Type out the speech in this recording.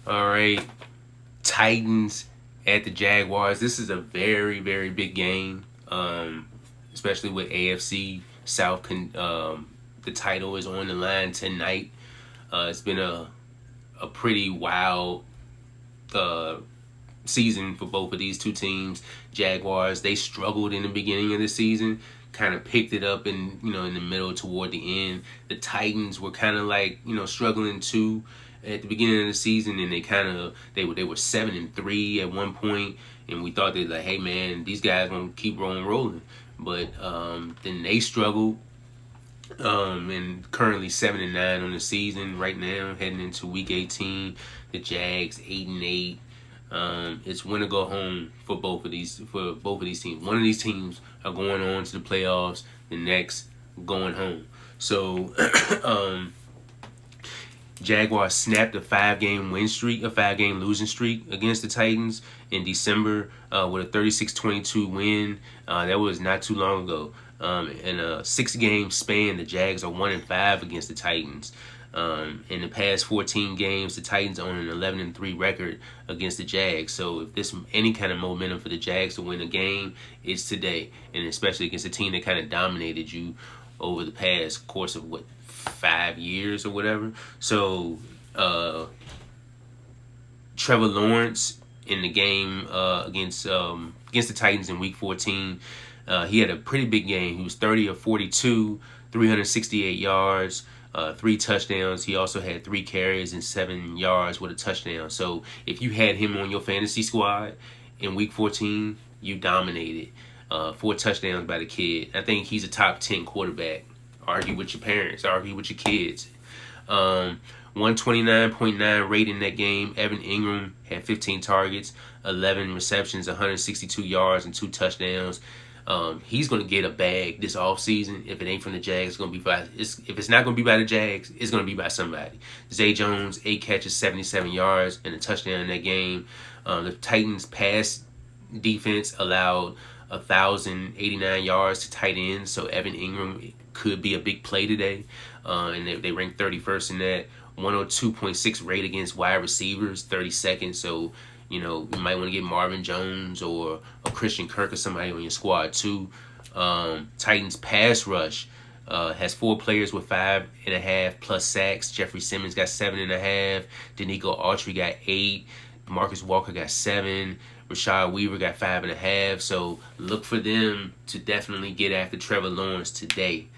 All right, Titans at the Jaguars. This is a very, very big game, especially with AFC South. The title is on the line tonight. It's been a pretty wild uh, season for both of these two teams. Jaguars, they struggled in the beginning of the season, kind of picked it up in the middle toward the end. The Titans were kind of like struggling too at the beginning of the season, and they were 7-3 at one point, and we thought they like, hey man, these guys gonna keep rolling, but then they struggled. And currently 7-9 on the season right now, heading into week 18. The Jags 8-8. It's win or go home for both of these teams. One of these teams are going on to the playoffs. The next going home. So Jaguars snapped a 5-game losing streak against the Titans in December with a 36-22 win. That was not too long ago. In a 6-game span, the Jags are 1-5 against the Titans. In the past 14 games, the Titans own an 11-3 record against the Jags. So if there's any kind of momentum for the Jags to win a game, it's today, and especially against a team that kind of dominated you over the past course of 5 years or whatever. So Trevor Lawrence in the game against the Titans in Week 14, he had a pretty big game. He was 30 of 42, 368 yards. 3 touchdowns. He also had 3 carries and 7 yards with a touchdown. So if you had him on your fantasy squad in Week 14, you dominated. 4 touchdowns by the kid. I think he's a top 10 quarterback. Argue with your parents. Argue with your kids. 129.9 rate in that game. Evan Ingram had 15 targets, 11 receptions, 162 yards, and 2 touchdowns. He's going to get a bag this offseason. If it ain't from the Jags, it's going to be if it's not going to be by the Jags, it's going to be by somebody. Zay Jones, 8 catches, 77 yards, and a touchdown in that game. The Titans' pass defense allowed 1,089 yards to tight ends, so Evan Ingram could be a big play today. And they ranked 31st in that. 102.6 rate against wide receivers, 32nd. So you might want to get Marvin Jones or a Christian Kirk or somebody on your squad too. Titans pass rush has 4 players with 5.5 plus sacks. Jeffrey Simmons got 7.5. Danico Autry got 8. Marcus Walker got 7. Rashad Weaver got 5.5. So look for them to definitely get after Trevor Lawrence today.